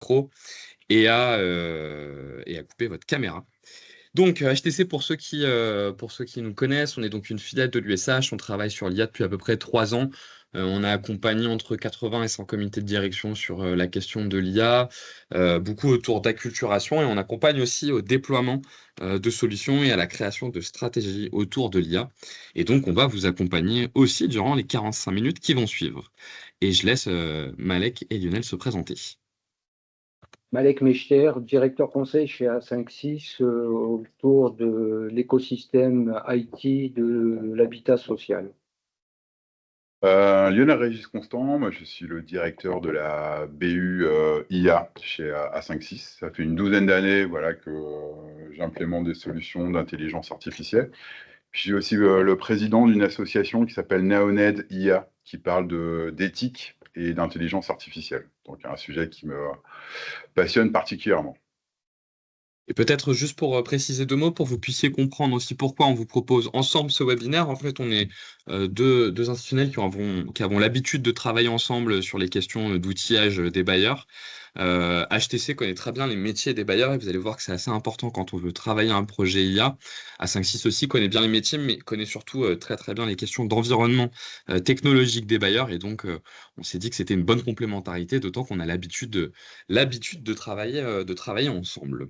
micro et à couper votre caméra. Donc, HTC, pour ceux qui nous connaissent, on est donc une filiale de l'USH. On travaille sur l'IA depuis à peu près 3 ans. On a accompagné entre 80 et 100 comités de direction sur la question de l'IA, beaucoup autour d'acculturation, et on accompagne aussi au déploiement de solutions et à la création de stratégies autour de l'IA. Et donc, on va vous accompagner aussi durant les 45 minutes qui vont suivre. Et je laisse Malek et Lionel se présenter. Malek Mechter, directeur conseil chez A56 autour de l'écosystème IT de l'habitat social. Lionel Régis Constant, moi je suis le directeur de la BU IA chez A56. Ça fait une douzaine d'années voilà, que j'implémente des solutions d'intelligence artificielle. Puis je suis aussi le président d'une association qui s'appelle Neoned IA, qui parle d'éthique et d'intelligence artificielle. Donc un sujet qui me passionne particulièrement. Et peut-être juste pour préciser 2 mots, pour que vous puissiez comprendre aussi pourquoi on vous propose ensemble ce webinaire. En fait, on est deux institutionnels qui avons l'habitude de travailler ensemble sur les questions d'outillage des bailleurs. HTC connaît très bien les métiers des bailleurs et vous allez voir que c'est assez important quand on veut travailler un projet IA. A56 aussi connaît bien les métiers, mais connaît surtout très très bien les questions d'environnement technologique des bailleurs. Et donc, on s'est dit que c'était une bonne complémentarité, d'autant qu'on a l'habitude de travailler ensemble.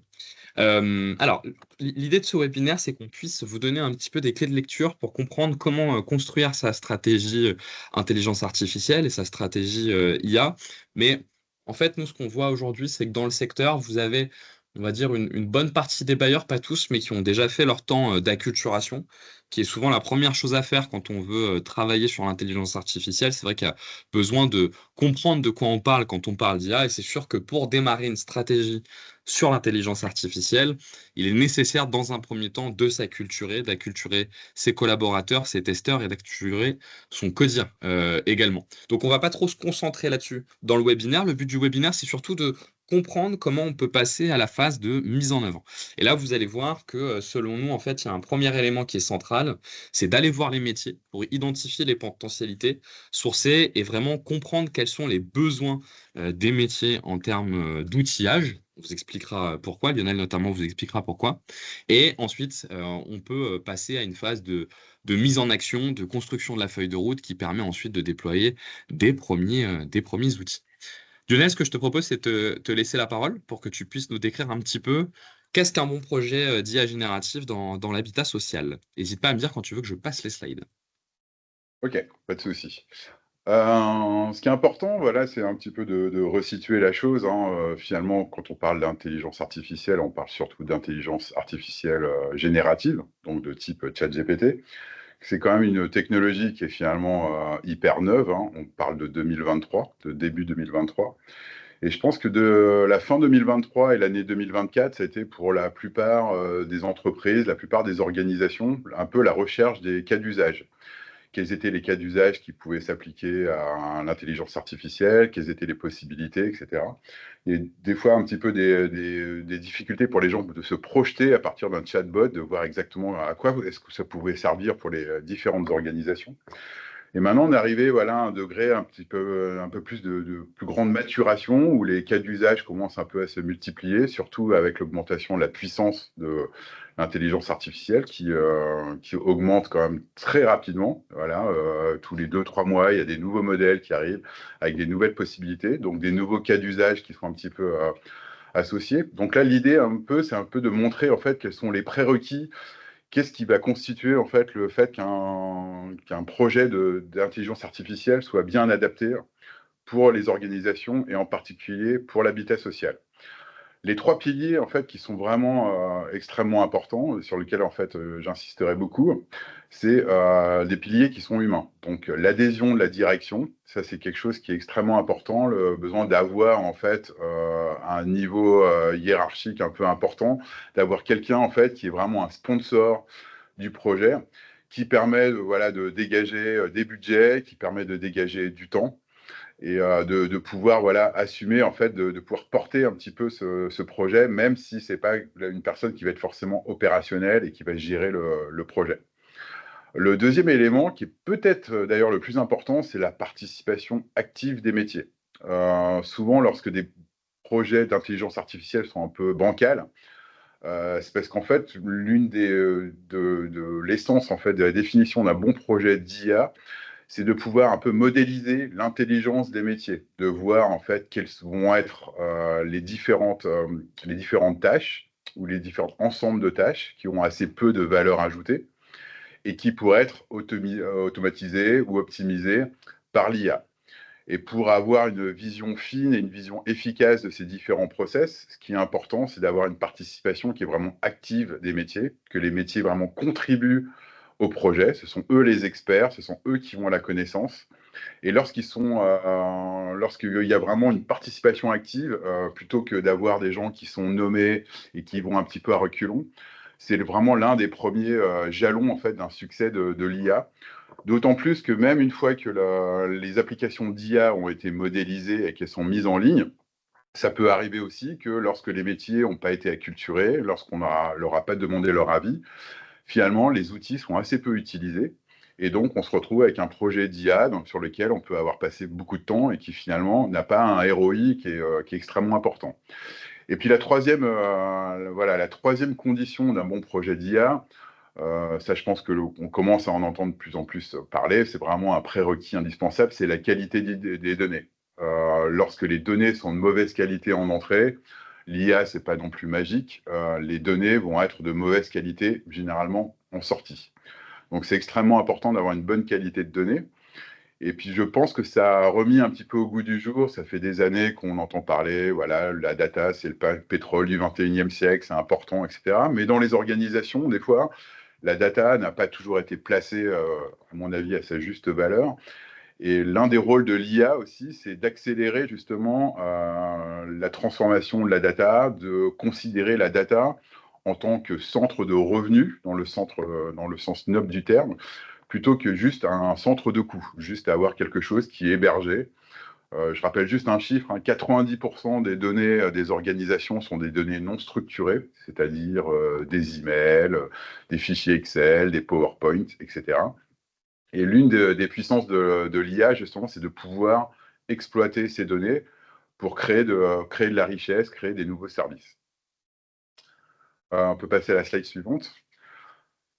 Alors, l'idée de ce webinaire, c'est qu'on puisse vous donner un petit peu des clés de lecture pour comprendre comment construire sa stratégie intelligence artificielle et sa stratégie IA. Mais en fait, nous, ce qu'on voit aujourd'hui, c'est que dans le secteur, vous avez, on va dire, une bonne partie des bailleurs, pas tous, mais qui ont déjà fait leur temps d'acculturation, qui est souvent la première chose à faire quand on veut travailler sur l'intelligence artificielle. C'est vrai qu'il y a besoin de comprendre de quoi on parle quand on parle d'IA, et c'est sûr que pour démarrer une stratégie sur l'intelligence artificielle, il est nécessaire dans un premier temps de s'acculturer, d'acculturer ses collaborateurs, ses testeurs et d'acculturer son codir également. Donc on va pas trop se concentrer là-dessus dans le webinaire. Le but du webinaire, c'est surtout de comprendre comment on peut passer à la phase de mise en avant. Et là, vous allez voir que selon nous, en fait, il y a un premier élément qui est central, c'est d'aller voir les métiers pour identifier les potentialités, sourcer et vraiment comprendre quels sont les besoins des métiers en termes d'outillage. On vous expliquera pourquoi, Lionel notamment vous expliquera pourquoi. Et ensuite, on peut passer à une phase de mise en action, de construction de la feuille de route qui permet ensuite de déployer des premiers outils. Lionel, ce que je te propose, c'est de te laisser la parole pour que tu puisses nous décrire un petit peu qu'est-ce qu'un bon projet d'IA génératif dans l'habitat social. N'hésite pas à me dire quand tu veux que je passe les slides. Ok, pas de souci. Ce qui est important, voilà, c'est un petit peu de resituer la chose, hein. Finalement, quand on parle d'intelligence artificielle, on parle surtout d'intelligence artificielle générative, donc de type ChatGPT. C'est quand même une technologie qui est finalement hyper neuve, hein. On parle de 2023, de début 2023. Et je pense que de la fin 2023 et l'année 2024, ça a été pour la plupart des entreprises, la plupart des organisations, un peu la recherche des cas d'usage. Quels étaient les cas d'usage qui pouvaient s'appliquer à l'intelligence artificielle, quelles étaient les possibilités, etc. Et des fois, un petit peu des difficultés pour les gens de se projeter à partir d'un chatbot, de voir exactement à quoi est-ce que ça pouvait servir pour les différentes organisations. Et maintenant, on est arrivé voilà, à un degré un peu plus de plus grande maturation, où les cas d'usage commencent un peu à se multiplier, surtout avec l'augmentation de la puissance de l'intelligence artificielle qui augmente quand même très rapidement. Voilà, tous les 2-3 mois, il y a des nouveaux modèles qui arrivent avec des nouvelles possibilités, donc des nouveaux cas d'usage qui sont un petit peu associés. Donc là, l'idée c'est un peu de montrer en fait quels sont les prérequis. Qu'est-ce qui va constituer en fait le fait qu'un projet d'intelligence artificielle soit bien adapté pour les organisations et en particulier pour l'habitat social? Les 3 piliers en fait qui sont vraiment extrêmement importants, sur lesquels en fait j'insisterai beaucoup, c'est des piliers qui sont humains. Donc l'adhésion de la direction, ça c'est quelque chose qui est extrêmement important, le besoin d'avoir en fait un niveau hiérarchique un peu important, d'avoir quelqu'un en fait qui est vraiment un sponsor du projet, qui permet voilà, de dégager des budgets, qui permet de dégager du temps et de pouvoir voilà, assumer, en fait, de pouvoir porter un petit peu ce projet, même si ce n'est pas une personne qui va être forcément opérationnelle et qui va gérer le projet. Le deuxième élément, qui est peut-être d'ailleurs le plus important, c'est la participation active des métiers. Souvent, lorsque des projets d'intelligence artificielle sont un peu bancals, c'est parce qu'en fait, l'une de l'essence en fait, de la définition d'un bon projet d'IA, c'est de pouvoir un peu modéliser l'intelligence des métiers, de voir en fait quelles vont être les différentes tâches ou les différents ensembles de tâches qui ont assez peu de valeur ajoutée et qui pourraient être automatisées ou optimisées par l'IA. Et pour avoir une vision fine et une vision efficace de ces différents process, ce qui est important, c'est d'avoir une participation qui est vraiment active des métiers, que les métiers vraiment contribuent au projet. Ce sont eux les experts, ce sont eux qui ont la connaissance. Et lorsqu'il y a vraiment une participation active, plutôt que d'avoir des gens qui sont nommés et qui vont un petit peu à reculons, c'est vraiment l'un des premiers jalons en fait d'un succès de l'IA. D'autant plus que même une fois que les applications d'IA ont été modélisées et qu'elles sont mises en ligne, ça peut arriver aussi que lorsque les métiers n'ont pas été acculturés, lorsqu'on leur a pas demandé leur avis, finalement, les outils sont assez peu utilisés. Et donc, on se retrouve avec un projet d'IA sur lequel on peut avoir passé beaucoup de temps et qui finalement n'a pas un ROI qui est extrêmement important. Et puis la troisième condition d'un bon projet d'IA, ça je pense qu'on commence à en entendre de plus en plus parler, c'est vraiment un prérequis indispensable, c'est la qualité des données. Lorsque les données sont de mauvaise qualité en entrée, l'IA, c'est pas non plus magique. Les données vont être de mauvaise qualité, généralement, en sortie. Donc, c'est extrêmement important d'avoir une bonne qualité de données. Et puis, je pense que ça a remis un petit peu au goût du jour. Ça fait des années qu'on entend parler, voilà, la data, c'est le pétrole du 21e siècle, c'est important, etc. Mais dans les organisations, des fois, la data n'a pas toujours été placée, à mon avis, à sa juste valeur. Et l'un des rôles de l'IA aussi, c'est d'accélérer justement la transformation de la data, de considérer la data en tant que centre de revenus, dans le sens noble du terme, plutôt que juste un centre de coût, juste avoir quelque chose qui est hébergé. Je rappelle juste un chiffre, 90% des données des organisations sont des données non structurées, c'est-à-dire des emails, des fichiers Excel, des PowerPoint, etc. Et l'une des puissances de l'IA, justement, c'est de pouvoir exploiter ces données pour créer de la richesse, créer des nouveaux services. On peut passer à la slide suivante.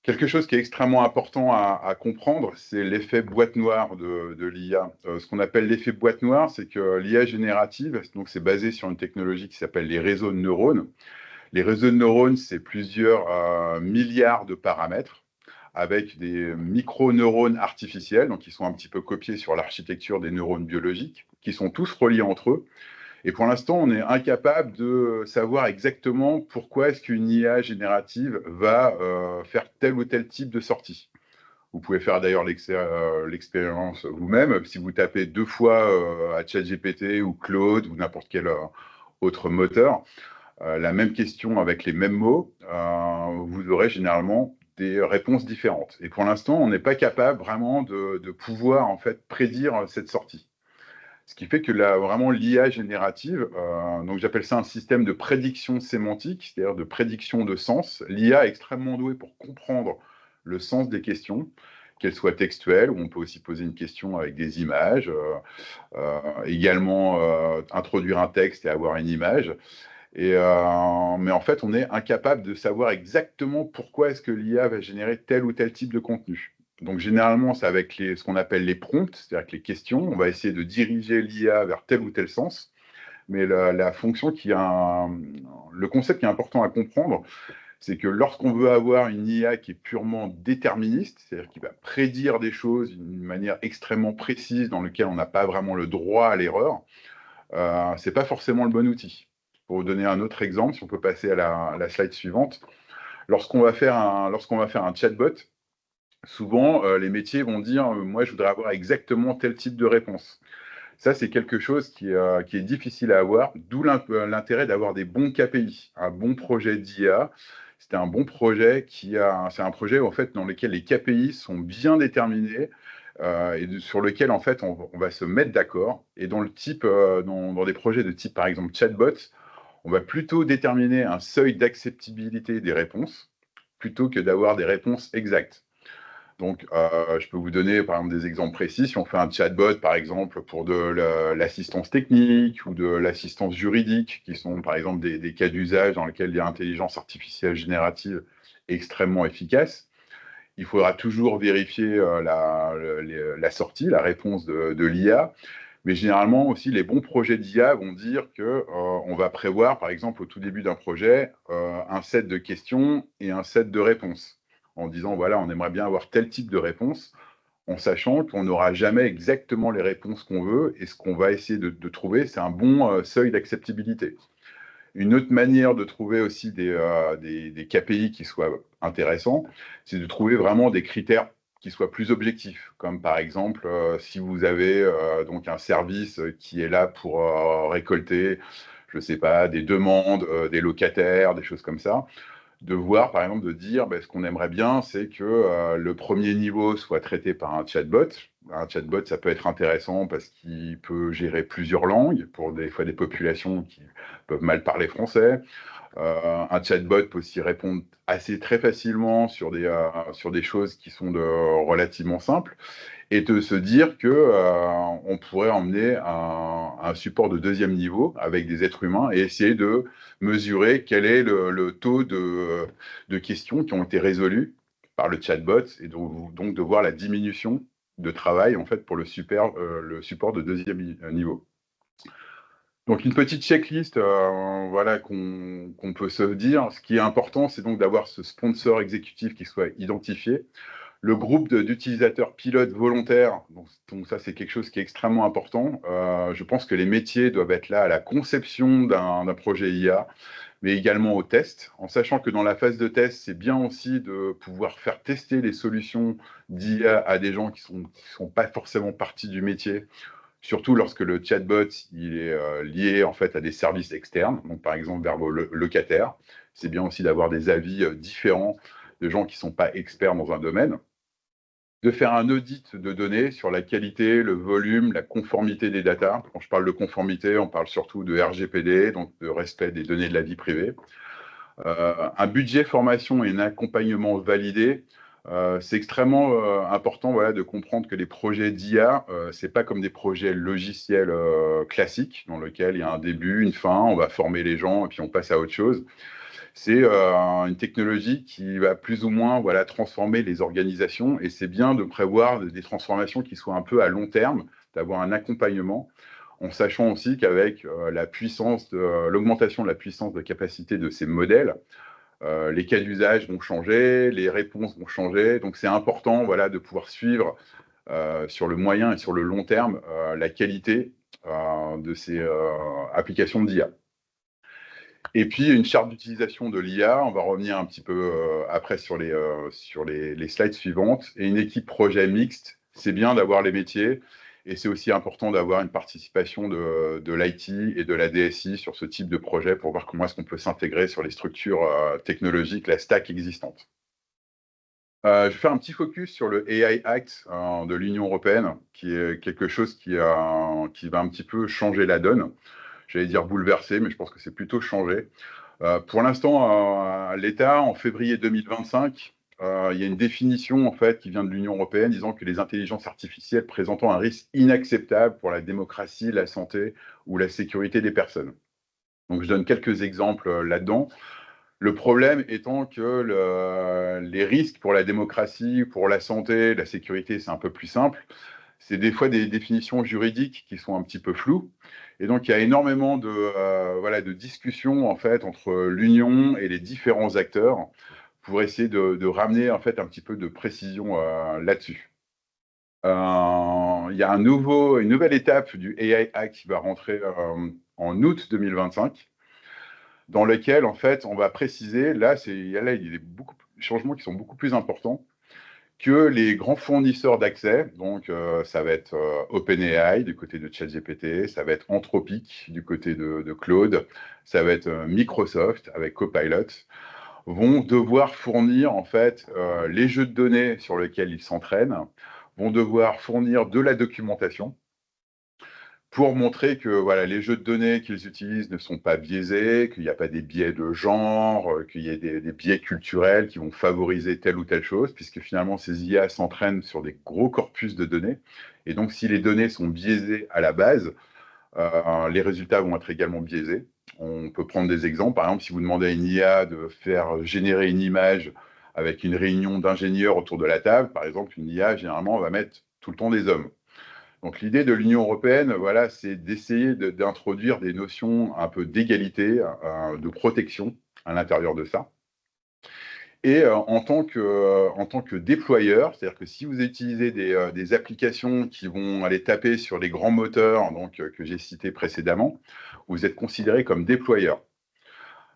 Quelque chose qui est extrêmement important à comprendre, c'est l'effet boîte noire de l'IA. Ce qu'on appelle l'effet boîte noire, c'est que l'IA générative, donc c'est basé sur une technologie qui s'appelle les réseaux de neurones. Les réseaux de neurones, c'est plusieurs milliards de paramètres avec des microneurones artificiels, donc qui sont un petit peu copiés sur l'architecture des neurones biologiques, qui sont tous reliés entre eux. Et pour l'instant, on est incapable de savoir exactement pourquoi est-ce qu'une IA générative va faire tel ou tel type de sortie. Vous pouvez faire d'ailleurs l'expérience vous-même. Si vous tapez 2 fois à ChatGPT ou Claude ou n'importe quel autre moteur, la même question avec les mêmes mots, vous aurez généralement des réponses différentes. Et pour l'instant, on n'est pas capable vraiment de pouvoir en fait prédire cette sortie. Ce qui fait que vraiment l'IA générative, donc j'appelle ça un système de prédiction sémantique, c'est-à-dire de prédiction de sens. L'IA est extrêmement douée pour comprendre le sens des questions, qu'elles soient textuelles, ou on peut aussi poser une question avec des images, également introduire un texte et avoir une image. Mais en fait, on est incapable de savoir exactement pourquoi est-ce que l'IA va générer tel ou tel type de contenu. Donc généralement, c'est avec ce qu'on appelle les prompts, c'est-à-dire que les questions, on va essayer de diriger l'IA vers tel ou tel sens. Mais la fonction le concept qui est important à comprendre, c'est que lorsqu'on veut avoir une IA qui est purement déterministe, c'est-à-dire qui va prédire des choses d'une manière extrêmement précise, dans laquelle on n'a pas vraiment le droit à l'erreur, c'est pas forcément le bon outil. Pour vous donner un autre exemple, si on peut passer à la slide suivante, lorsqu'on va faire un chatbot, souvent les métiers vont dire moi je voudrais avoir exactement tel type de réponse. Ça, c'est quelque chose qui est difficile à avoir, d'où l'intérêt d'avoir des bons KPI. Un bon projet d'IA, c'est un bon projet c'est un projet en fait, dans lequel les KPI sont bien déterminés et sur lequel en fait, on va se mettre d'accord. Et dans des projets de type, par exemple, chatbot, on va plutôt déterminer un seuil d'acceptabilité des réponses plutôt que d'avoir des réponses exactes. Donc, je peux vous donner, par exemple, des exemples précis. Si on fait un chatbot, par exemple, pour de l'assistance technique ou de l'assistance juridique, qui sont, par exemple, des cas d'usage dans lesquels il y a intelligence artificielle générative extrêmement efficace, il faudra toujours vérifier la sortie, la réponse de l'IA. Mais généralement aussi, les bons projets d'IA vont dire que on va prévoir, par exemple, au tout début d'un projet, un set de questions et un set de réponses, en disant, voilà, on aimerait bien avoir tel type de réponse, en sachant qu'on n'aura jamais exactement les réponses qu'on veut, et ce qu'on va essayer de trouver, c'est un bon seuil d'acceptabilité. Une autre manière de trouver aussi des KPI qui soient intéressants, c'est de trouver vraiment des critères qui soient plus objectifs, comme par exemple, si vous avez donc un service qui est là pour récolter, je ne sais pas, des demandes des locataires, des choses comme ça, de voir, par exemple, de dire, ce qu'on aimerait bien, c'est que le premier niveau soit traité par un chatbot. Un chatbot, ça peut être intéressant parce qu'il peut gérer plusieurs langues pour des fois des populations qui peuvent mal parler français. Un chatbot peut aussi répondre assez très facilement sur des choses qui sont relativement simples, et de se dire que on pourrait emmener un support de deuxième niveau avec des êtres humains et essayer de mesurer quel est le taux de questions qui ont été résolues par le chatbot, et donc de voir la diminution de travail en fait pour le support de deuxième niveau. Donc une petite checklist, voilà, qu'on peut se dire. Ce qui est important, c'est donc d'avoir ce sponsor exécutif qui soit identifié. Le groupe d'utilisateurs pilotes volontaires, donc ça c'est quelque chose qui est extrêmement important. Je pense que les métiers doivent être là à la conception d'un projet IA, mais également au test, en sachant que dans la phase de test, c'est bien aussi de pouvoir faire tester les solutions d'IA à des gens qui sont pas forcément partie du métier, surtout lorsque le chatbot il est lié en fait à des services externes, donc par exemple vers vos locataires. C'est bien aussi d'avoir des avis différents de gens qui ne sont pas experts dans un domaine, de faire un audit de données sur la qualité, le volume, la conformité des data. Quand je parle de conformité, on parle surtout de RGPD, donc de respect des données de la vie privée. Un budget formation et un accompagnement validé. C'est extrêmement important, voilà, de comprendre que les projets d'IA, c'est pas comme des projets logiciels classiques dans lesquels il y a un début, une fin, on va former les gens et puis on passe à autre chose. C'est une technologie qui va plus ou moins, voilà, transformer les organisations, et c'est bien de prévoir des transformations qui soient un peu à long terme, d'avoir un accompagnement, en sachant aussi qu'avec l'augmentation de la puissance de capacité de ces modèles, les cas d'usage vont changer, les réponses vont changer. Donc c'est important, voilà, de pouvoir suivre sur le moyen et sur le long terme la qualité de ces applications d'IA. Et puis, une charte d'utilisation de l'IA, on va revenir un petit peu après sur les slides suivantes. Et une équipe projet mixte, c'est bien d'avoir les métiers, et c'est aussi important d'avoir une participation de l'IT et de la DSI sur ce type de projet pour voir comment est-ce qu'on peut s'intégrer sur les structures technologiques, la stack existante. Je vais faire un petit focus sur le AI Act de l'Union européenne, qui est quelque chose qui va un petit peu changer la donne. J'allais dire bouleverser, mais je pense que c'est plutôt changer. Pour l'instant, l'État, en février 2025, il y a une définition en fait qui vient de l'Union européenne disant que les intelligences artificielles présentant un risque inacceptable pour la démocratie, la santé ou la sécurité des personnes. Donc je donne quelques exemples là-dedans. Le problème étant que les risques pour la démocratie, pour la santé, la sécurité, c'est un peu plus simple. C'est des fois des définitions juridiques qui sont un petit peu floues. Et donc, il y a énormément de discussions en fait, entre l'Union et les différents acteurs pour essayer de ramener en fait, un petit peu de précision là-dessus. Il y a une nouvelle étape du AI Act qui va rentrer en août 2025, dans lequel en fait, on va préciser, là, il y a des changements qui sont beaucoup plus importants, que les grands fournisseurs d'accès, donc ça va être OpenAI du côté de ChatGPT, ça va être Anthropic du côté de Claude, ça va être Microsoft avec Copilot, vont devoir fournir en fait les jeux de données sur lesquels ils s'entraînent, vont devoir fournir de la documentation pour montrer que voilà, les jeux de données qu'ils utilisent ne sont pas biaisés, qu'il n'y a pas des biais de genre, qu'il y ait des biais culturels qui vont favoriser telle ou telle chose, puisque finalement ces IA s'entraînent sur des gros corpus de données. Et donc si les données sont biaisées à la base, les résultats vont être également biaisés. On peut prendre des exemples. Par exemple, si vous demandez à une IA de faire générer une image avec une réunion d'ingénieurs autour de la table, par exemple, une IA, généralement, va mettre tout le temps des hommes. Donc l'idée de l'Union européenne, voilà, c'est d'essayer d'introduire des notions un peu d'égalité, de protection à l'intérieur de ça. Et en tant que déployeur, c'est-à-dire que si vous utilisez des applications qui vont aller taper sur les grands moteurs que j'ai cités précédemment, vous êtes considéré comme déployeur.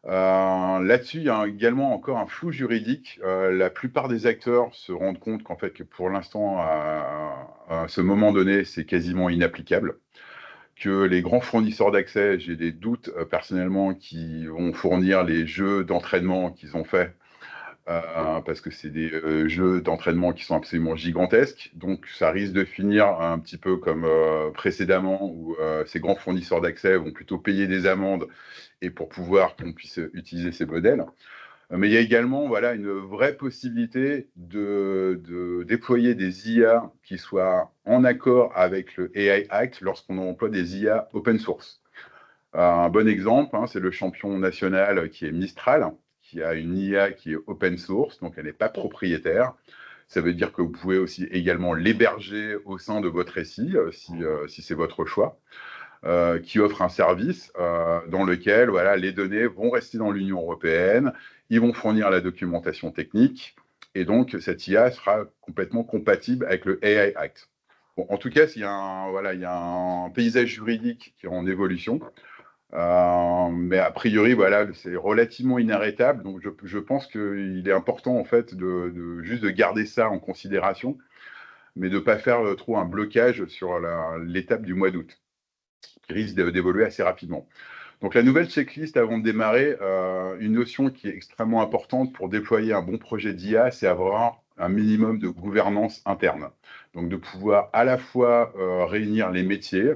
Là-dessus, il y a également encore un flou juridique. La plupart des acteurs se rendent compte qu'en fait, que pour l'instant, à ce moment donné, c'est quasiment inapplicable. Que les grands fournisseurs d'accès, j'ai des doutes personnellement, qui vont fournir les jeux d'entraînement qu'ils ont faits, parce que c'est des jeux d'entraînement qui sont absolument gigantesques. Donc, ça risque de finir un petit peu comme précédemment, où ces grands fournisseurs d'accès vont plutôt payer des amendes et pour pouvoir qu'on puisse utiliser ces modèles. Mais il y a également voilà, une vraie possibilité de déployer des IA qui soient en accord avec le AI Act lorsqu'on emploie des IA open source. Un bon exemple, c'est le champion national qui est Mistral, qui a une IA qui est open source, donc elle n'est pas propriétaire. Ça veut dire que vous pouvez aussi également l'héberger au sein de votre SI, si c'est votre choix. Qui offre un service dans lequel voilà, les données vont rester dans l'Union européenne, ils vont fournir la documentation technique, et donc cette IA sera complètement compatible avec le AI Act. Bon, en tout cas, il y a un paysage juridique qui est en évolution, mais a priori, voilà, c'est relativement inarrêtable, donc je pense qu'il est important en fait juste de garder ça en considération, mais de ne pas faire trop un blocage sur l'étape du mois d'août, qui risque d'évoluer assez rapidement. Donc la nouvelle checklist avant de démarrer, une notion qui est extrêmement importante pour déployer un bon projet d'IA, c'est avoir un minimum de gouvernance interne. Donc de pouvoir à la fois réunir les métiers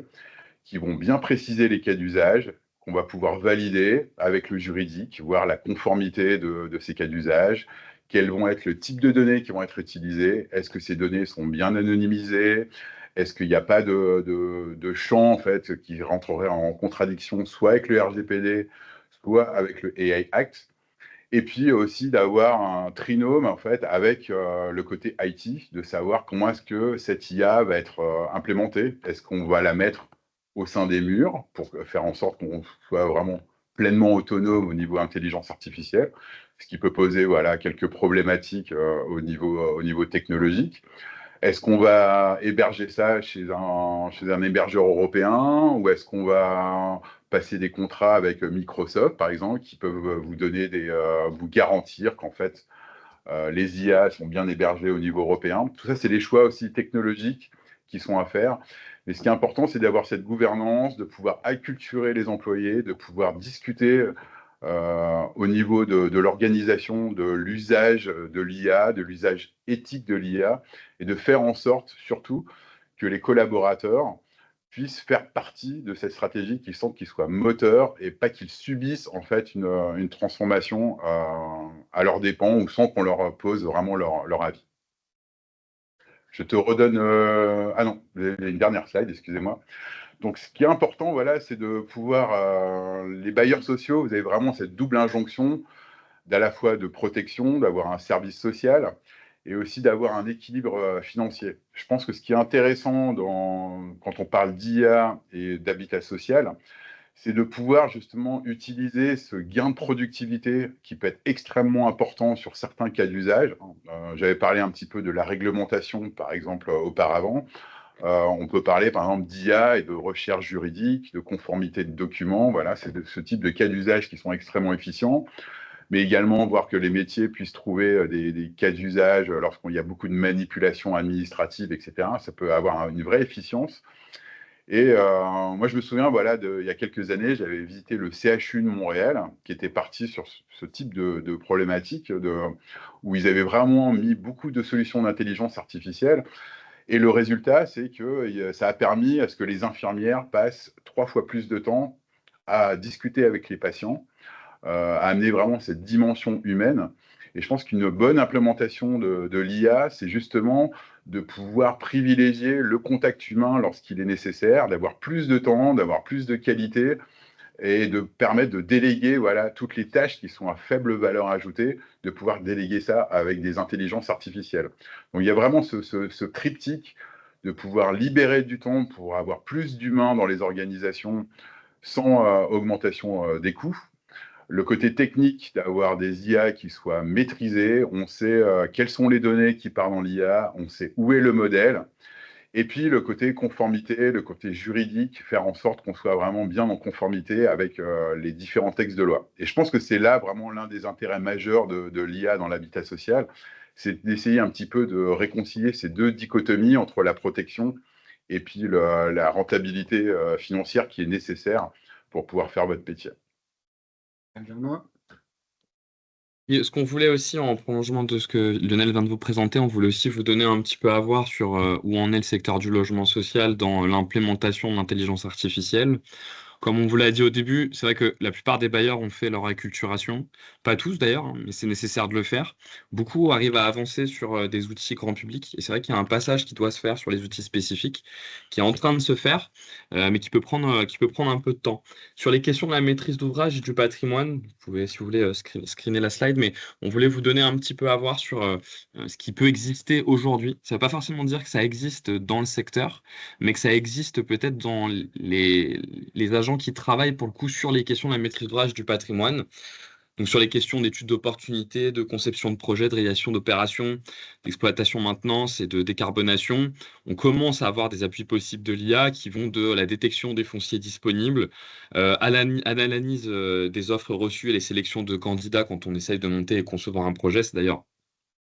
qui vont bien préciser les cas d'usage, qu'on va pouvoir valider avec le juridique, voir la conformité de ces cas d'usage, quels vont être le type de données qui vont être utilisées, est-ce que ces données sont bien anonymisées, est-ce qu'il n'y a pas de champ en fait, qui rentrerait en contradiction soit avec le RGPD, soit avec le AI Act, et puis aussi d'avoir un trinôme en fait, avec le côté IT, de savoir comment est-ce que cette IA va être implémentée, est-ce qu'on va la mettre au sein des murs pour faire en sorte qu'on soit vraiment pleinement autonome au niveau intelligence artificielle, ce qui peut poser voilà, quelques problématiques au niveau technologique. Est-ce qu'on va héberger ça chez un hébergeur européen, ou est-ce qu'on va passer des contrats avec Microsoft, par exemple, qui peuvent vous donner vous garantir qu'en fait, les IA sont bien hébergées au niveau européen. Tout ça, c'est des choix aussi technologiques qui sont à faire. Mais ce qui est important, c'est d'avoir cette gouvernance, de pouvoir acculturer les employés, de pouvoir discuter au niveau de l'organisation, de l'usage de l'IA, de l'usage éthique de l'IA, et de faire en sorte, surtout, que les collaborateurs puissent faire partie de cette stratégie, qu'ils sentent qu'ils soient moteurs et pas qu'ils subissent en fait une transformation à leurs dépens ou sans qu'on leur pose vraiment leur avis. Je te redonne... Ah non, une dernière slide, excusez-moi. Donc, ce qui est important, voilà, c'est de pouvoir... les bailleurs sociaux, vous avez vraiment cette double injonction d'à la fois de protection, d'avoir un service social et aussi d'avoir un équilibre financier. Je pense que ce qui est intéressant quand on parle d'IA et d'habitat social, c'est de pouvoir justement utiliser ce gain de productivité qui peut être extrêmement important sur certains cas d'usage. J'avais parlé un petit peu de la réglementation, par exemple, auparavant. On peut parler, par exemple, d'IA et de recherche juridique, de conformité de documents. Voilà, c'est ce type de cas d'usage qui sont extrêmement efficients. Mais également voir que les métiers puissent trouver des cas d'usage lorsqu'il y a beaucoup de manipulations administratives, etc. Ça peut avoir une vraie efficience. Et moi, je me souviens, voilà, il y a quelques années, j'avais visité le CHU de Montréal, qui était parti sur ce type de problématique, où ils avaient vraiment mis beaucoup de solutions d'intelligence artificielle. Et le résultat, c'est que ça a permis à ce que les infirmières passent 3 fois plus de temps à discuter avec les patients, à amener vraiment cette dimension humaine. Et je pense qu'une bonne implémentation de l'IA, c'est justement de pouvoir privilégier le contact humain lorsqu'il est nécessaire, d'avoir plus de temps, d'avoir plus de qualité, et de permettre de déléguer voilà, toutes les tâches qui sont à faible valeur ajoutée, de pouvoir déléguer ça avec des intelligences artificielles. Donc il y a vraiment ce triptyque de pouvoir libérer du temps pour avoir plus d'humains dans les organisations sans augmentation des coûts. Le côté technique d'avoir des IA qui soient maîtrisées, on sait quelles sont les données qui parlent dans l'IA, on sait où est le modèle. Et puis le côté conformité, le côté juridique, faire en sorte qu'on soit vraiment bien en conformité avec les différents textes de loi. Et je pense que c'est là vraiment l'un des intérêts majeurs de l'IA dans l'habitat social, c'est d'essayer un petit peu de réconcilier ces deux dichotomies entre la protection et puis la rentabilité financière qui est nécessaire pour pouvoir faire votre métier. Benjamin? Et ce qu'on voulait aussi, en prolongement de ce que Lionel vient de vous présenter, on voulait aussi vous donner un petit peu à voir sur où en est le secteur du logement social dans l'implémentation de l'intelligence artificielle. Comme on vous l'a dit au début, c'est vrai que la plupart des bailleurs ont fait leur acculturation. Pas tous d'ailleurs, hein, mais c'est nécessaire de le faire. Beaucoup arrivent à avancer sur des outils grand public. Et c'est vrai qu'il y a un passage qui doit se faire sur les outils spécifiques, qui est en train de se faire, mais qui peut prendre un peu de temps. Sur les questions de la maîtrise d'ouvrage et du patrimoine, vous pouvez, si vous voulez, screener la slide, mais on voulait vous donner un petit peu à voir sur ce qui peut exister aujourd'hui. Ça ne veut pas forcément dire que ça existe dans le secteur, mais que ça existe peut-être dans les agents qui travaillent pour le coup sur les questions de la maîtrise d'ouvrage du patrimoine. Donc sur les questions d'études d'opportunité, de conception de projet, de réalisation d'opérations, d'exploitation maintenance et de décarbonation, on commence à avoir des appuis possibles de l'IA qui vont de la détection des fonciers disponibles à l'analyse des offres reçues et les sélections de candidats quand on essaye de monter et concevoir un projet. C'est d'ailleurs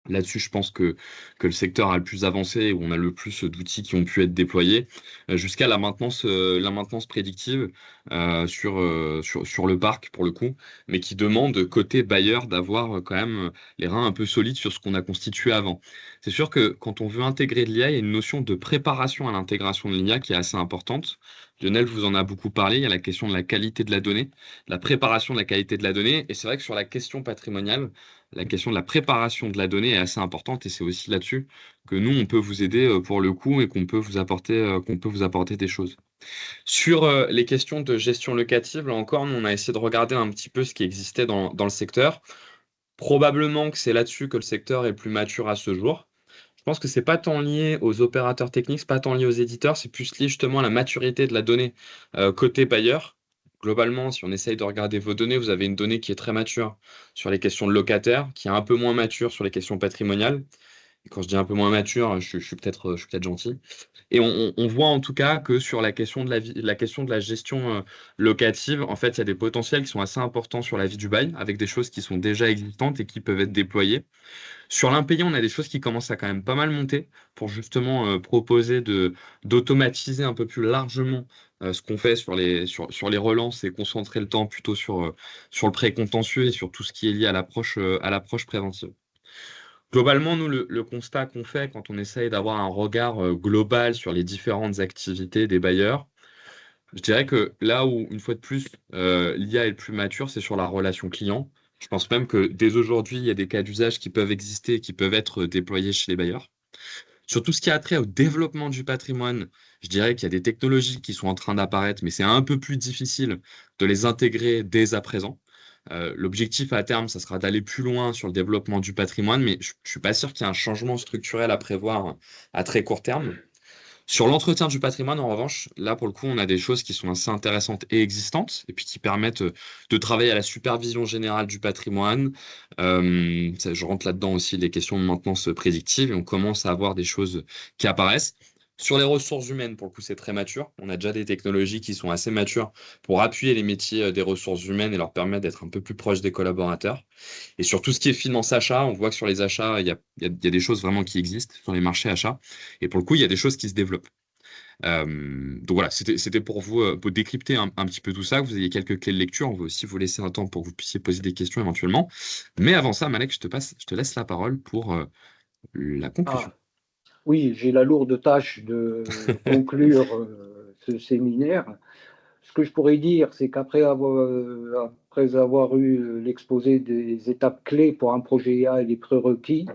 là-dessus, je pense que le secteur a le plus avancé, où on a le plus d'outils qui ont pu être déployés, jusqu'à la maintenance prédictive sur le parc, pour le coup, mais qui demande, côté bailleur, d'avoir quand même les reins un peu solides sur ce qu'on a constitué avant. C'est sûr que quand on veut intégrer de l'IA, il y a une notion de préparation à l'intégration de l'IA qui est assez importante. Lionel vous en a beaucoup parlé, il y a la question de la qualité de la donnée, la préparation de la qualité de la donnée, et c'est vrai que sur la question patrimoniale, la question de la préparation de la donnée est assez importante et c'est aussi là-dessus que nous, on peut vous aider pour le coup et qu'on peut vous apporter des choses. Sur les questions de gestion locative, là encore, nous, on a essayé de regarder un petit peu ce qui existait dans le secteur. Probablement que c'est là-dessus que le secteur est le plus mature à ce jour. Je pense que c'est pas tant lié aux opérateurs techniques, c'est pas tant lié aux éditeurs, c'est plus lié justement à la maturité de la donnée côté bailleur. Globalement, si on essaye de regarder vos données, vous avez une donnée qui est très mature sur les questions de locataires, qui est un peu moins mature sur les questions patrimoniales. Et quand je dis un peu moins mature, je suis peut-être gentil. Et on voit en tout cas que sur la question de la question de la gestion locative, en fait, il y a des potentiels qui sont assez importants sur la vie du bail, avec des choses qui sont déjà existantes et qui peuvent être déployées. Sur l'impayé, on a des choses qui commencent à quand même pas mal monter pour justement proposer d'automatiser un peu plus largement ce qu'on fait sur les relances et concentrer le temps plutôt sur le pré-contentieux et sur tout ce qui est lié à l'approche préventive. Globalement, nous, le constat qu'on fait quand on essaye d'avoir un regard global sur les différentes activités des bailleurs, je dirais que là où, une fois de plus, l'IA est le plus mature, c'est sur la relation client. Je pense même que dès aujourd'hui, il y a des cas d'usage qui peuvent exister et qui peuvent être déployés chez les bailleurs. Sur tout ce qui a trait au développement du patrimoine, je dirais qu'il y a des technologies qui sont en train d'apparaître, mais c'est un peu plus difficile de les intégrer dès à présent. L'objectif à terme, ça sera d'aller plus loin sur le développement du patrimoine, mais je ne suis pas sûr qu'il y ait un changement structurel à prévoir à très court terme. Sur l'entretien du patrimoine, en revanche, là, pour le coup, on a des choses qui sont assez intéressantes et existantes, et puis qui permettent de travailler à la supervision générale du patrimoine. Je rentre là-dedans aussi les questions de maintenance prédictive, et on commence à avoir des choses qui apparaissent. Sur les ressources humaines, pour le coup, c'est très mature. On a déjà des technologies qui sont assez matures pour appuyer les métiers des ressources humaines et leur permettre d'être un peu plus proches des collaborateurs. Et sur tout ce qui est finance achat, on voit que sur les achats, il y a des choses vraiment qui existent sur les marchés achats. Et pour le coup, il y a des choses qui se développent. Donc voilà, c'était pour vous pour décrypter un petit peu tout ça, que vous ayez quelques clés de lecture. On va aussi vous laisser un temps pour que vous puissiez poser des questions éventuellement. Mais avant ça, Malek, je te laisse la parole pour la conclusion. Oui, j'ai la lourde tâche de conclure ce séminaire. Ce que je pourrais dire, c'est après avoir eu l'exposé des étapes clés pour un projet IA et les prérequis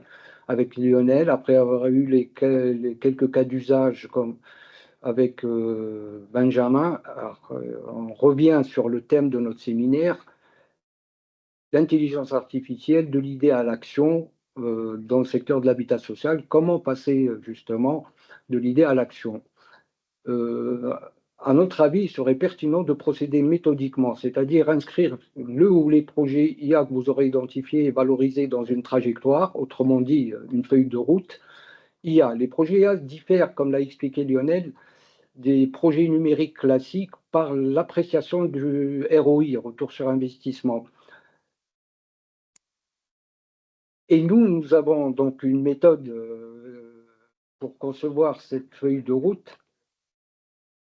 avec Lionel, après avoir eu les quelques cas d'usage comme avec Benjamin, alors, on revient sur le thème de notre séminaire, l'intelligence artificielle, de l'idée à l'action dans le secteur de l'habitat social. Comment passer justement de l'idée à l'action? euh, à notre avis, il serait pertinent de procéder méthodiquement, c'est-à-dire inscrire le ou les projets IA que vous aurez identifiés et valorisés dans une trajectoire, autrement dit, une feuille de route IA. Les projets IA diffèrent, comme l'a expliqué Lionel, des projets numériques classiques par l'appréciation du ROI, retour sur investissement. Et nous avons donc une méthode pour concevoir cette feuille de route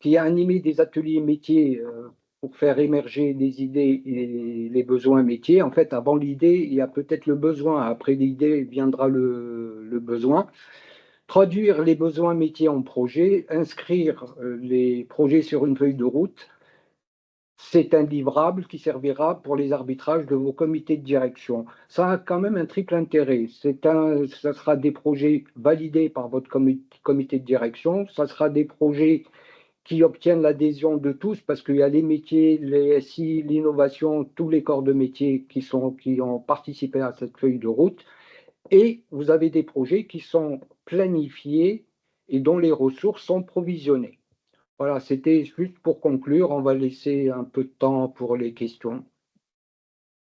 qui a animé des ateliers métiers pour faire émerger des idées et les besoins métiers. En fait, avant l'idée, il y a peut-être le besoin. Après l'idée viendra le besoin. Traduire les besoins métiers en projets, inscrire les projets sur une feuille de route, c'est un livrable qui servira pour les arbitrages de vos comités de direction. Ça a quand même un triple intérêt. Ça sera des projets validés par votre comité de direction, ça sera des projets qui obtiennent l'adhésion de tous, parce qu'il y a les métiers, les SI, l'innovation, tous les corps de métier qui ont participé à cette feuille de route. Et vous avez des projets qui sont planifiés et dont les ressources sont provisionnées. Voilà, c'était juste pour conclure. On va laisser un peu de temps pour les questions.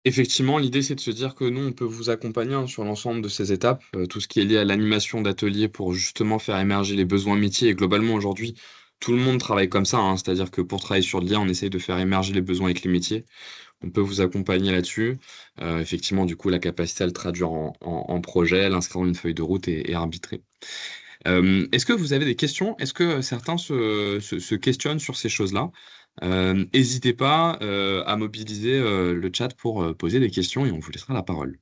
Effectivement, l'idée, c'est de se dire que nous, on peut vous accompagner sur l'ensemble de ces étapes, tout ce qui est lié à l'animation d'ateliers pour justement faire émerger les besoins métiers. Et globalement, aujourd'hui, tout le monde travaille comme ça, hein. C'est-à-dire que pour travailler sur l'IA, on essaye de faire émerger les besoins avec les métiers. On peut vous accompagner là-dessus. Effectivement, du coup, la capacité à le traduire en projet, l'inscrire dans une feuille de route et arbitrer. Est-ce que vous avez des questions? Est-ce que certains se questionnent sur ces choses-là? N'hésitez pas à mobiliser le chat pour poser des questions et on vous laissera la parole.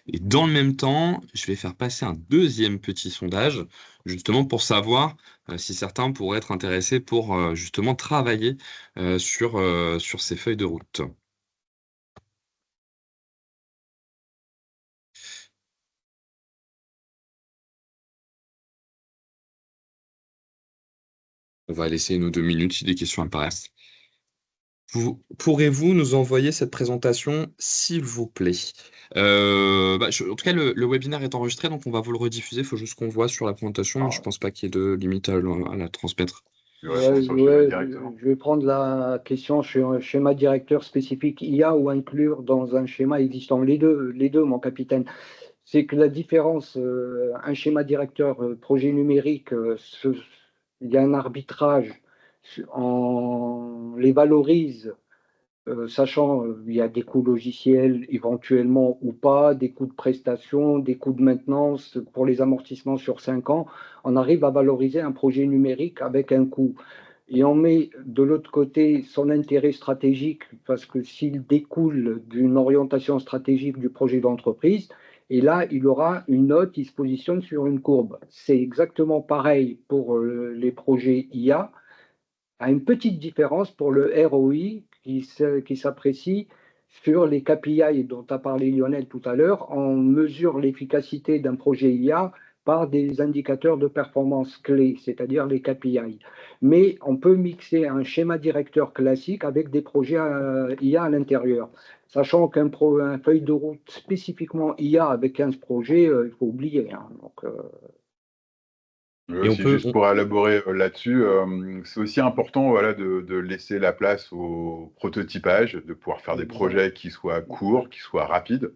Et dans le même temps, je vais faire passer un deuxième petit sondage, justement pour savoir si certains pourraient être intéressés pour justement travailler sur ces feuilles de route. On va laisser 1 ou 2 minutes si des questions apparaissent. Pourrez-vous nous envoyer cette présentation, s'il vous plaît? En tout cas, le webinaire est enregistré, donc on va vous le rediffuser. Il faut juste qu'on voit sur la présentation, mais je Alors, pense pas qu'il y ait de limite à la transmettre. je vais répondre Ouais, sur le schéma ouais, directement. je vais prendre la question sur un schéma directeur spécifique IA ou inclure dans un schéma existant. Les deux, mon capitaine. C'est que la différence, un schéma directeur projet numérique, il y a un arbitrage, on les valorise, sachant il y a des coûts logiciels éventuellement ou pas, des coûts de prestation, des coûts de maintenance pour les amortissements sur 5 ans, on arrive à valoriser un projet numérique avec un coût. Et on met de l'autre côté son intérêt stratégique, parce que s'il découle d'une orientation stratégique du projet d'entreprise, et là, il aura une note, il se positionne sur une courbe. C'est exactement pareil pour les projets IA, à une petite différence pour le ROI qui s'apprécie sur les KPI dont a parlé Lionel tout à l'heure. On mesure l'efficacité d'un projet IA par des indicateurs de performance clés, c'est-à-dire les KPI. Mais on peut mixer un schéma directeur classique avec des projets IA à l'intérieur. Sachant qu'un feuille de route spécifiquement IA avec 15 projets, il faut oublier, hein. Donc, Et on Aussi, peut, juste pour élaborer là-dessus, c'est aussi important, voilà, de laisser la place au prototypage, de pouvoir faire des projets qui soient courts, qui soient rapides.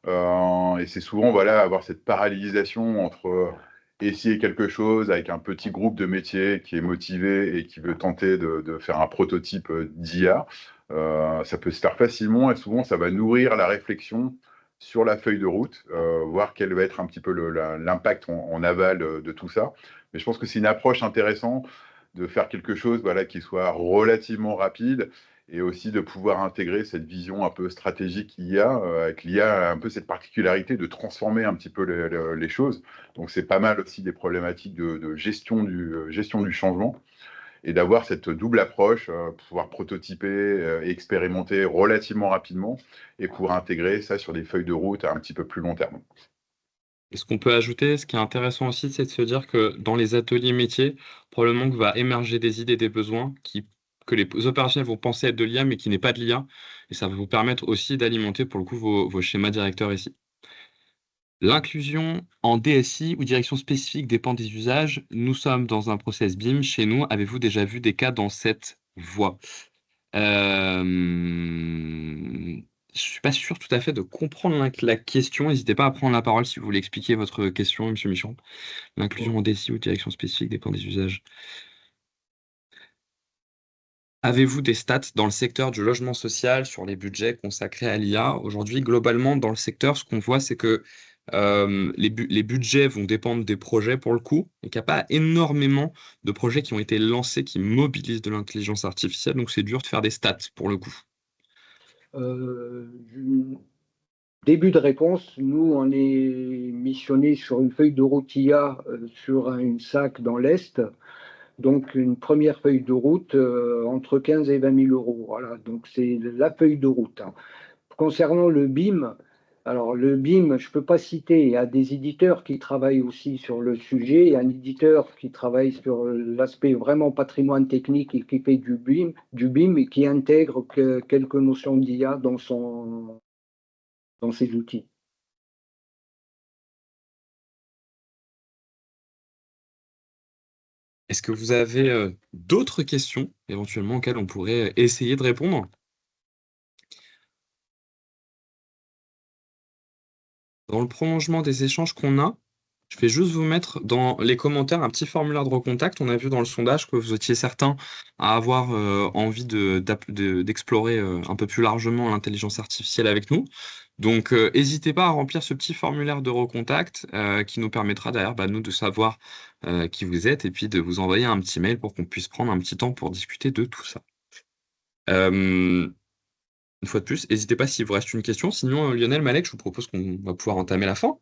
Et c'est souvent, voilà, avoir cette parallélisation entre essayer quelque chose avec un petit groupe de métiers qui est motivé et qui veut tenter de faire un prototype d'IA. Ça peut se faire facilement et souvent, ça va nourrir la réflexion sur la feuille de route, voir quel va être un petit peu l'impact en aval de tout ça. Mais je pense que c'est une approche intéressante de faire quelque chose, voilà, qui soit relativement rapide et aussi de pouvoir intégrer cette vision un peu stratégique IA, avec l'IA, un peu cette particularité de transformer un petit peu les choses. Donc, c'est pas mal aussi des problématiques de gestion du changement et d'avoir cette double approche, pouvoir prototyper et expérimenter relativement rapidement et pouvoir intégrer ça sur des feuilles de route à un petit peu plus long terme. Et ce qu'on peut ajouter, ce qui est intéressant aussi, c'est de se dire que dans les ateliers métiers, probablement que va émerger des idées, des besoins que les opérationnels vont penser être de l'IA, mais qui n'est pas de l'IA. Et ça va vous permettre aussi d'alimenter, pour le coup, vos schémas directeurs ici. L'inclusion en DSI ou direction spécifique dépend des usages. Nous sommes dans un process BIM. Chez nous, avez-vous déjà vu des cas dans cette voie? Euh, Je suis pas sûr tout à fait de comprendre la question. N'hésitez pas à prendre la parole si vous voulez expliquer votre question, Monsieur Michon. L'inclusion en DSI ou direction spécifique dépend des usages. Avez-vous des stats dans le secteur du logement social sur les budgets consacrés à l'IA? Aujourd'hui, globalement, dans le secteur, ce qu'on voit, c'est que les budgets vont dépendre des projets pour le coup, et qu'il n'y a pas énormément de projets qui ont été lancés qui mobilisent de l'intelligence artificielle, donc c'est dur de faire des stats pour le coup. Euh, Début de réponse, nous, on est missionné sur une feuille de route IA sur une SAC dans l'Est. Donc, une première feuille de route entre 15 et 20 000 euros. Voilà, donc c'est la feuille de route, hein. Concernant le BIM, alors le BIM, je ne peux pas citer, il y a des éditeurs qui travaillent aussi sur le sujet, il y a un éditeur qui travaille sur l'aspect vraiment patrimoine technique et qui fait du BIM et qui intègre quelques notions d'IA dans ses outils. Est-ce que vous avez d'autres questions éventuellement auxquelles on pourrait essayer de répondre? Dans le prolongement des échanges qu'on a, je vais juste vous mettre dans les commentaires un petit formulaire de recontact. On a vu dans le sondage que vous étiez certains à avoir envie d'explorer un peu plus largement l'intelligence artificielle avec nous. Donc, n'hésitez pas à remplir ce petit formulaire de recontact qui nous permettra d'ailleurs, nous, de savoir qui vous êtes et puis de vous envoyer un petit mail pour qu'on puisse prendre un petit temps pour discuter de tout ça. Une fois de plus, n'hésitez pas s'il vous reste une question. Sinon, Lionel, Malek, je vous propose qu'on va pouvoir entamer la fin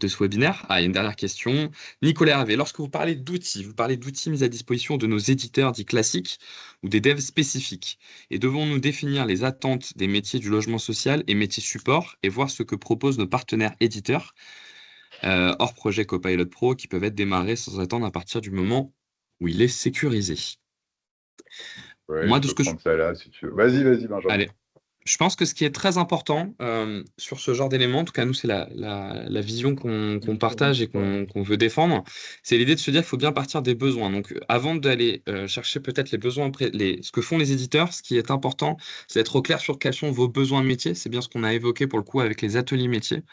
de ce webinaire. Ah, il y a une dernière question. Nicolas Hervé, lorsque vous parlez d'outils mis à disposition de nos éditeurs dits classiques ou des devs spécifiques. Et devons-nous définir les attentes des métiers du logement social et métiers support et voir ce que proposent nos partenaires éditeurs hors projet Copilot Pro qui peuvent être démarrés sans attendre à partir du moment où il est sécurisé. Ouais, Moi, je de ce peux que je... prendre ça là si tu veux. Vas-y, Benjamin. Allez. Je pense que ce qui est très important sur ce genre d'éléments, en tout cas nous c'est la vision qu'on partage et qu'on veut défendre, c'est l'idée de se dire qu'il faut bien partir des besoins. Donc avant d'aller chercher peut-être les besoins, ce que font les éditeurs, ce qui est important, c'est d'être au clair sur quels sont vos besoins métiers. C'est bien ce qu'on a évoqué pour le coup avec les ateliers métiers.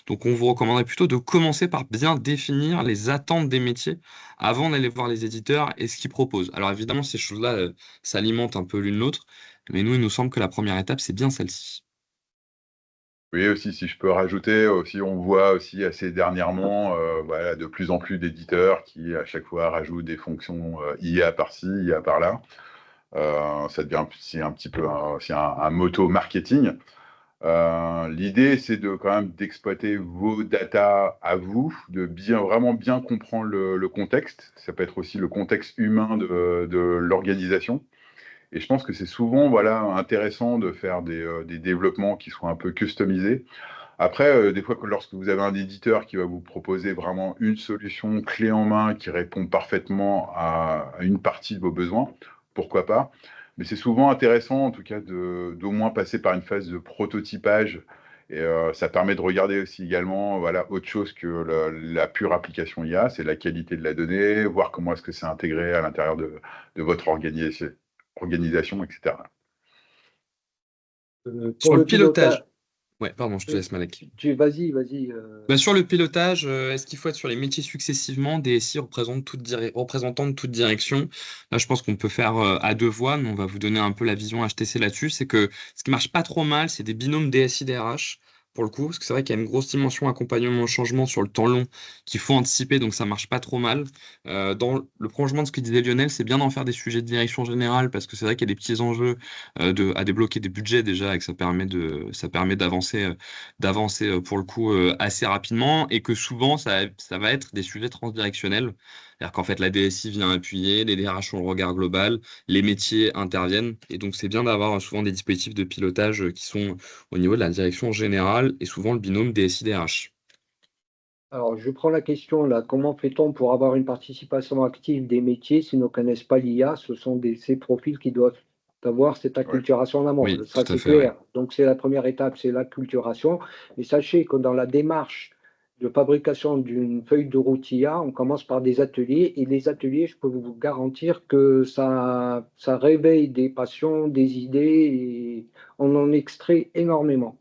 Donc on vous recommanderait plutôt de commencer par bien définir les attentes des métiers avant d'aller voir les éditeurs et ce qu'ils proposent. Alors évidemment ces choses-là s'alimentent un peu l'une l'autre. Mais nous, il nous semble que la première étape, c'est bien celle-ci. Oui, aussi, si je peux rajouter, aussi, on voit aussi assez dernièrement, voilà, de plus en plus d'éditeurs qui, à chaque fois, rajoutent des fonctions IA par-ci, IA par-là. Ça devient c'est un petit peu un moto marketing. L'idée, c'est de quand même d'exploiter vos data à vous, de vraiment bien comprendre le contexte. Ça peut être aussi le contexte humain de l'organisation. Et je pense que c'est souvent voilà, intéressant de faire des développements qui soient un peu customisés. Après, des fois, lorsque vous avez un éditeur qui va vous proposer vraiment une solution clé en main qui répond parfaitement à une partie de vos besoins, pourquoi pas. Mais c'est souvent intéressant, en tout cas, d'au moins passer par une phase de prototypage. Et ça permet de regarder aussi également voilà, autre chose que la pure application IA, c'est la qualité de la donnée, voir comment est-ce que c'est intégré à l'intérieur de votre organisation, etc. Sur Pour le le pilotage, pilotage. Ouais, pardon, je te laisse, Malek. vas-y. Sur le pilotage, est-ce qu'il faut être sur les métiers successivement, DSI représentant de toute direction? Là, je pense qu'on peut faire à deux voix, mais on va vous donner un peu la vision HTC là-dessus. C'est que ce qui marche pas trop mal, c'est des binômes DSI-DRH pour le coup, parce que c'est vrai qu'il y a une grosse dimension accompagnement au changement sur le temps long qu'il faut anticiper, donc ça marche pas trop mal. Dans le prolongement de ce que disait Lionel, c'est bien d'en faire des sujets de direction générale, parce que c'est vrai qu'il y a des petits enjeux à débloquer des budgets déjà, et que ça permet d'avancer pour le coup assez rapidement, et que souvent ça va être des sujets transdirectionnels. C'est-à-dire qu'en fait la DSI vient appuyer, les DRH ont le regard global, les métiers interviennent, et donc c'est bien d'avoir souvent des dispositifs de pilotage qui sont au niveau de la direction générale et souvent le binôme DSI-DRH. Alors, je prends la question là, comment fait-on pour avoir une participation active des métiers s'ils ne connaissent pas l'IA? Ce sont ces profils qui doivent avoir cette Ouais. acculturation en amont. Oui, Ça, tout à c'est fait, ouais. clair. Donc, c'est la première étape, c'est l'acculturation. Mais sachez que dans la démarche de fabrication d'une feuille de route IA, on commence par des ateliers. Et les ateliers, je peux vous garantir que ça réveille des passions, des idées, et on en extrait énormément.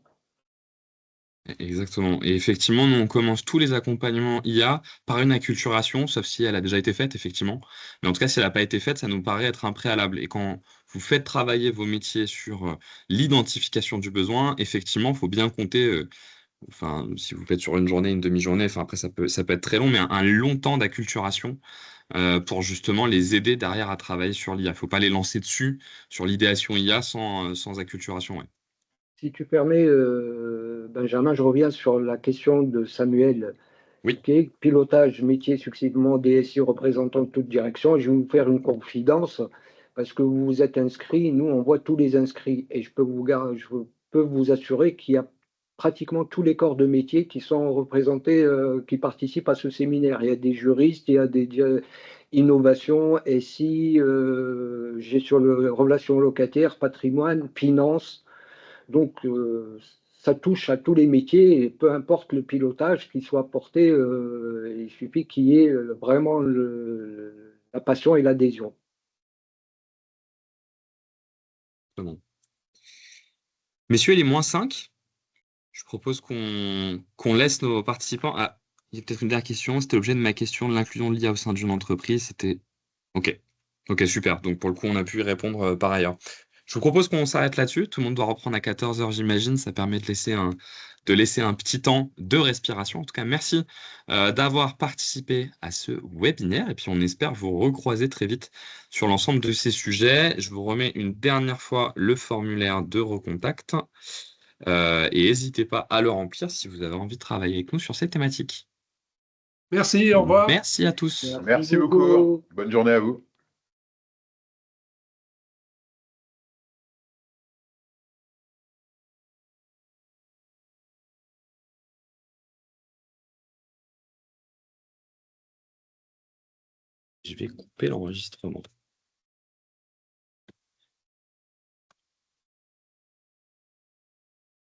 Exactement. Et effectivement, nous, on commence tous les accompagnements IA par une acculturation, sauf si elle a déjà été faite, effectivement. Mais en tout cas, si elle n'a pas été faite, ça nous paraît être un préalable. Et quand vous faites travailler vos métiers sur l'identification du besoin, effectivement, il faut bien compter, enfin, si vous faites sur une journée, une demi-journée, enfin, après, ça peut être très long, mais un long temps d'acculturation pour justement les aider derrière à travailler sur l'IA. Il ne faut pas les lancer dessus, sur l'idéation IA, sans acculturation, ouais. Si tu permets, Benjamin, je reviens sur la question de Samuel. Oui. OK, pilotage, métier successivement DSI représentant de toute direction. Je vais vous faire une confidence parce que vous vous êtes inscrits. Nous, on voit tous les inscrits et je peux vous assurer qu'il y a pratiquement tous les corps de métier qui sont représentés, qui participent à ce séminaire. Il y a des juristes, il y a des innovations, SI, gestion de relations locataires, patrimoine, finance. Donc, ça touche à tous les métiers et peu importe le pilotage qui soit porté, il suffit qu'il y ait vraiment la passion et l'adhésion. Bon. Messieurs, les -5. Je propose qu'on laisse nos participants. Ah, il y a peut-être une dernière question. C'était l'objet de ma question de l'inclusion de l'IA au sein d'une entreprise. C'était. Ok. Ok, super. Donc pour le coup, on a pu y répondre par ailleurs. Je vous propose qu'on s'arrête là-dessus. Tout le monde doit reprendre à 14 heures, j'imagine. Ça permet de laisser un petit temps de respiration. En tout cas, merci d'avoir participé à ce webinaire. Et puis, on espère vous recroiser très vite sur l'ensemble de ces sujets. Je vous remets une dernière fois le formulaire de recontact. Et n'hésitez pas à le remplir si vous avez envie de travailler avec nous sur cette thématique. Merci, au revoir. Merci à tous. Merci Merci beaucoup. beaucoup. Bonne journée à vous. Je vais couper l'enregistrement.